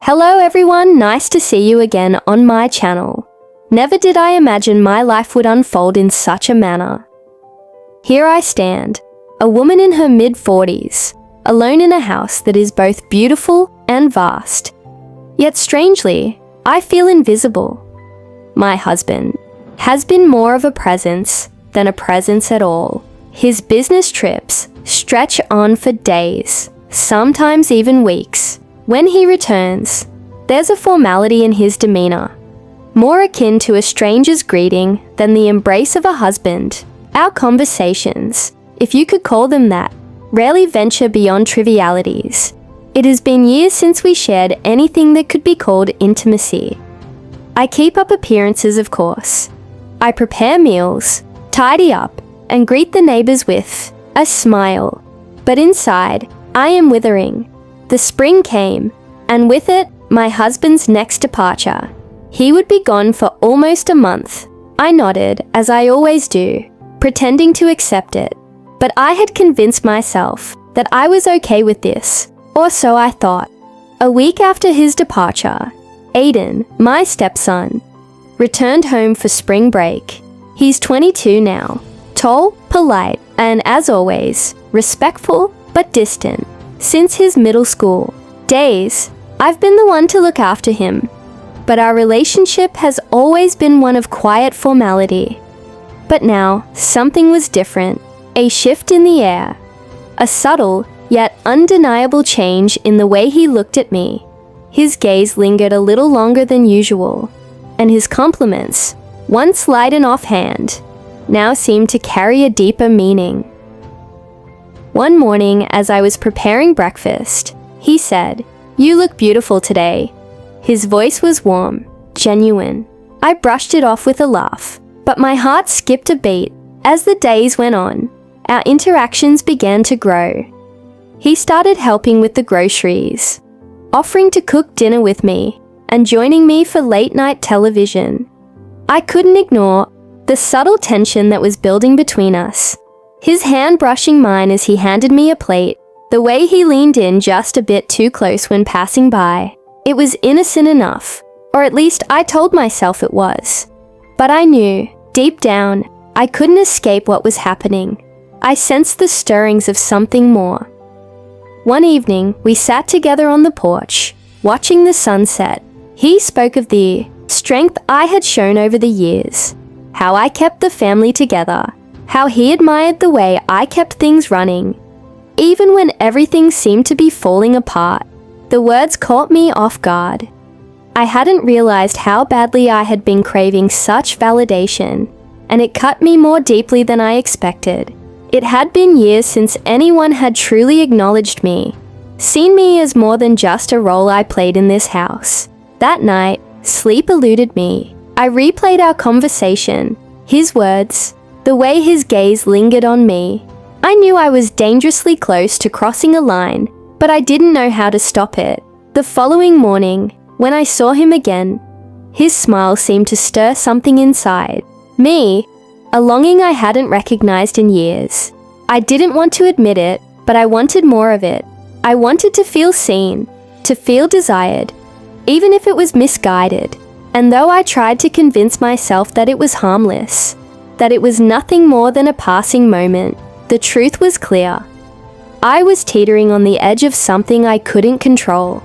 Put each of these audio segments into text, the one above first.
Hello everyone, nice to see you again on my channel. Never did I imagine my life would unfold in such a manner. Here I stand, a woman in her mid-40s, alone in a house that is both beautiful and vast. Yet strangely, I feel invisible. My husband has been more of a presence than a presence at all. His business trips stretch on for days, sometimes even weeks. When he returns, there's a formality in his demeanor, more akin to a stranger's greeting than the embrace of a husband. Our conversations, if you could call them that, rarely venture beyond trivialities. It has been years since we shared anything that could be called intimacy. I keep up appearances, of course. I prepare meals, tidy up, and greet the neighbors with a smile. But inside, I am withering. The spring came, and with it, my husband's next departure. He would be gone for almost a month. I nodded, as I always do, pretending to accept it. But I had convinced myself that I was okay with this, or so I thought. A week after his departure, Aiden, my stepson, returned home for spring break. He's 22 now, tall, polite, and as always, respectful but distant. Since his middle school days, I've been the one to look after him, but our relationship has always been one of quiet formality. But now, something was different, a shift in the air, a subtle yet undeniable change in the way he looked at me. His gaze lingered a little longer than usual, and his compliments, once light and offhand, now seemed to carry a deeper meaning. One morning, as I was preparing breakfast, he said, "You look beautiful today." His voice was warm, genuine. I brushed it off with a laugh, but my heart skipped a beat. As the days went on, our interactions began to grow. He started helping with the groceries, offering to cook dinner with me, and joining me for late-night television. I couldn't ignore the subtle tension that was building between us. His hand brushing mine as he handed me a plate, the way he leaned in just a bit too close when passing by. It was innocent enough, or at least I told myself it was. But I knew, deep down, I couldn't escape what was happening. I sensed the stirrings of something more. One evening, we sat together on the porch, watching the sunset. He spoke of the strength I had shown over the years, how I kept the family together, how he admired the way I kept things running, even when everything seemed to be falling apart. The words caught me off guard. I hadn't realized how badly I had been craving such validation, and it cut me more deeply than I expected. It had been years since anyone had truly acknowledged me, seen me as more than just a role I played in this house. That night, sleep eluded me. I replayed our conversation, his words, the way his gaze lingered on me. I knew I was dangerously close to crossing a line, but I didn't know how to stop it. The following morning, when I saw him again, his smile seemed to stir something inside me, a longing I hadn't recognized in years. I didn't want to admit it, but I wanted more of it. I wanted to feel seen, to feel desired, even if it was misguided. And though I tried to convince myself that it was harmless, that it was nothing more than a passing moment, the truth was clear. I was teetering on the edge of something I couldn't control.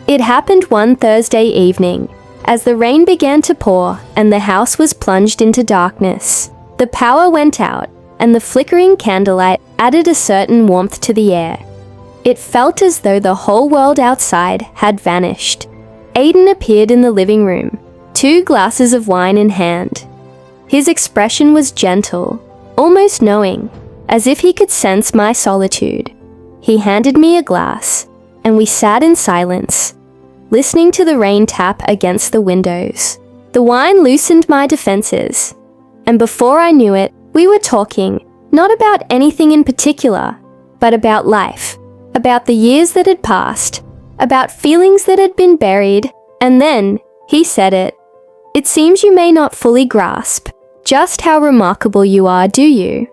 It happened one Thursday evening, as the rain began to pour and the house was plunged into darkness. The power went out, and the flickering candlelight added a certain warmth to the air. It felt as though the whole world outside had vanished. Aiden appeared in the living room, 2 glasses of wine in hand. His expression was gentle, almost knowing, as if he could sense my solitude. He handed me a glass, and we sat in silence, listening to the rain tap against the windows. The wine loosened my defenses, and before I knew it, we were talking, not about anything in particular, but about life, about the years that had passed, about feelings that had been buried, and then, he said it. "It seems you may not fully grasp just how remarkable you are, do you?"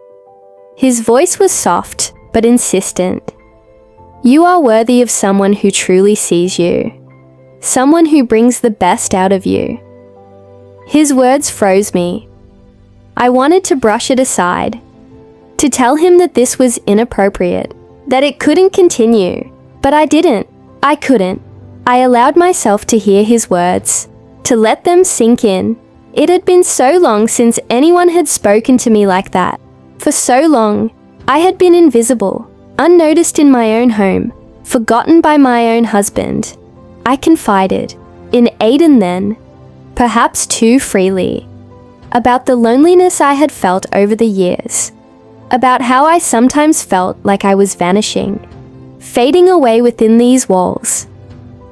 His voice was soft, but insistent. "You are worthy of someone who truly sees you." someone who brings the best out of you." His words froze me. I wanted to brush it aside, to tell him that this was inappropriate, that it couldn't continue, but I didn't. I couldn't. I allowed myself to hear his words, to let them sink in. It had been so long since anyone had spoken to me like that. For so long, I had been invisible, unnoticed in my own home, forgotten by my own husband. I confided in Aiden then, perhaps too freely, about the loneliness I had felt over the years, about how I sometimes felt like I was vanishing, fading away within these walls.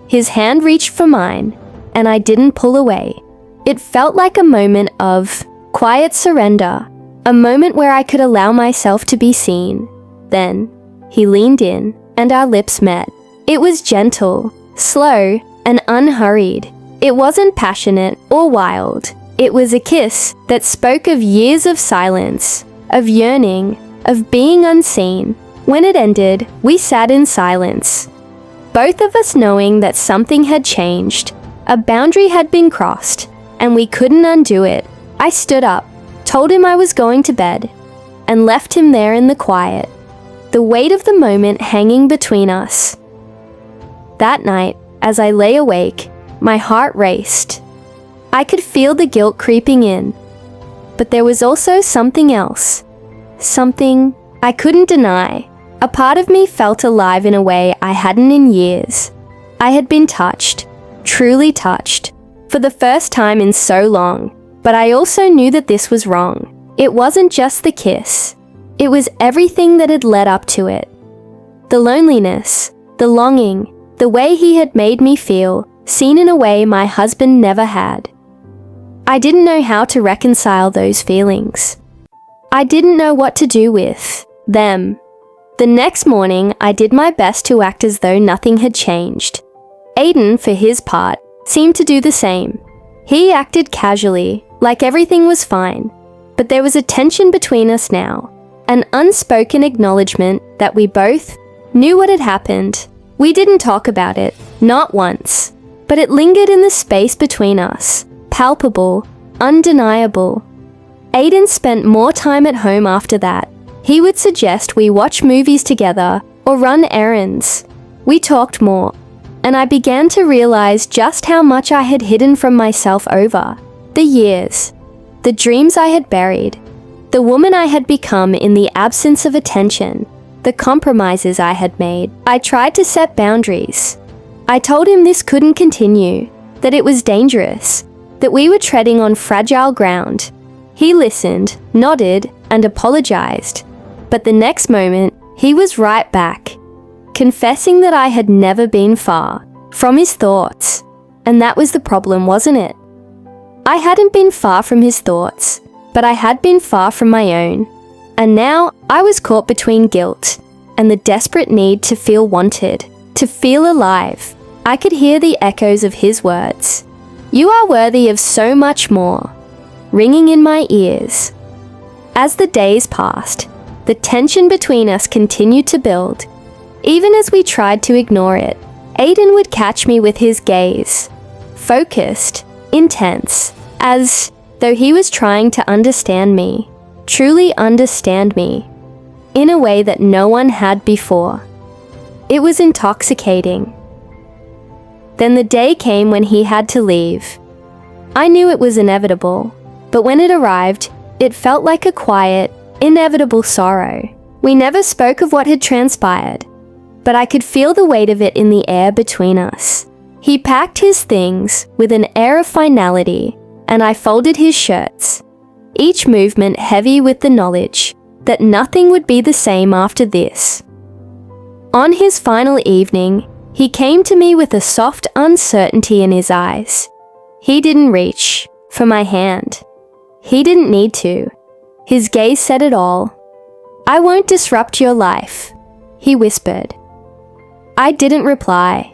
His hand reached for mine, and I didn't pull away. It felt like a moment of quiet surrender, a moment where I could allow myself to be seen. Then, he leaned in, and our lips met. It was gentle, slow, and unhurried. It wasn't passionate or wild. It was a kiss that spoke of years of silence, of yearning, of being unseen. When it ended, we sat in silence, both of us knowing that something had changed. A boundary had been crossed, and we couldn't undo it. I stood up, told him I was going to bed, and left him there in the quiet, the weight of the moment hanging between us. That night, as I lay awake, my heart raced. I could feel the guilt creeping in, but there was also something else, something I couldn't deny. A part of me felt alive in a way I hadn't in years. I had been touched, truly touched, for the first time in so long, but I also knew that this was wrong. It wasn't just the kiss. It was everything that had led up to it. The loneliness, the longing, the way he had made me feel, seen in a way my husband never had. I didn't know how to reconcile those feelings. I didn't know what to do with them. The next morning, I did my best to act as though nothing had changed. Aiden, for his part, seemed to do the same. He acted casually, like everything was fine, but there was a tension between us now, an unspoken acknowledgement that we both knew what had happened. We didn't talk about it, not once, but it lingered in the space between us, palpable, undeniable. Aiden spent more time at home after that. He would suggest we watch movies together or run errands. We talked more, and I began to realize just how much I had hidden from myself over the years, the dreams I had buried, the woman I had become in the absence of attention, the compromises I had made. I tried to set boundaries. I told him this couldn't continue, that it was dangerous, that we were treading on fragile ground. He listened, nodded, and apologized. But the next moment, he was right back, confessing that I had never been far from his thoughts. And that was the problem, wasn't it? I hadn't been far from his thoughts, but I had been far from my own. And now I was caught between guilt and the desperate need to feel wanted, to feel alive. I could hear the echoes of his words. "You are worthy of so much more," ringing in my ears. As the days passed, the tension between us continued to build. Even as we tried to ignore it, Aiden would catch me with his gaze, focused, intense, as though he was trying to understand me, truly understand me, in a way that no one had before. It was intoxicating. Then the day came when he had to leave. I knew it was inevitable, but when it arrived, it felt like a quiet, inevitable sorrow. We never spoke of what had transpired, but I could feel the weight of it in the air between us. He packed his things with an air of finality, and I folded his shirts, each movement heavy with the knowledge that nothing would be the same after this. On his final evening, he came to me with a soft uncertainty in his eyes. He didn't reach for my hand. He didn't need to. His gaze said it all. "I won't disrupt your life," he whispered. I didn't reply.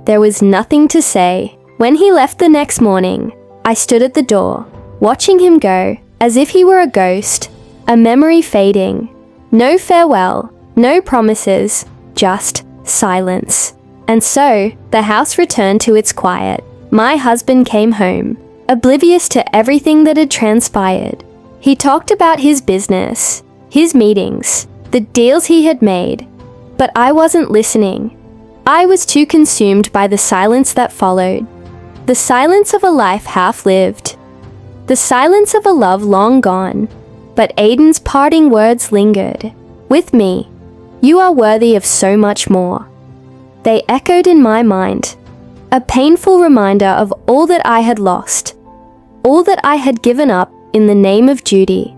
There was nothing to say. When he left the next morning, I stood at the door, watching him go, as if he were a ghost, a memory fading. No farewell, no promises, just silence. And so, the house returned to its quiet. My husband came home, oblivious to everything that had transpired. He talked about his business, his meetings, the deals he had made, but I wasn't listening. I was too consumed by the silence that followed. The silence of a life half-lived. The silence of a love long gone. But Aiden's parting words lingered. With me, you are worthy of so much more. They echoed in my mind, a painful reminder of all that I had lost, all that I had given up in the name of duty.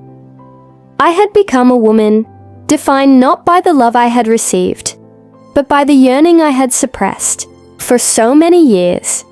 I had become a woman defined not by the love I had received, but by the yearning I had suppressed for so many years.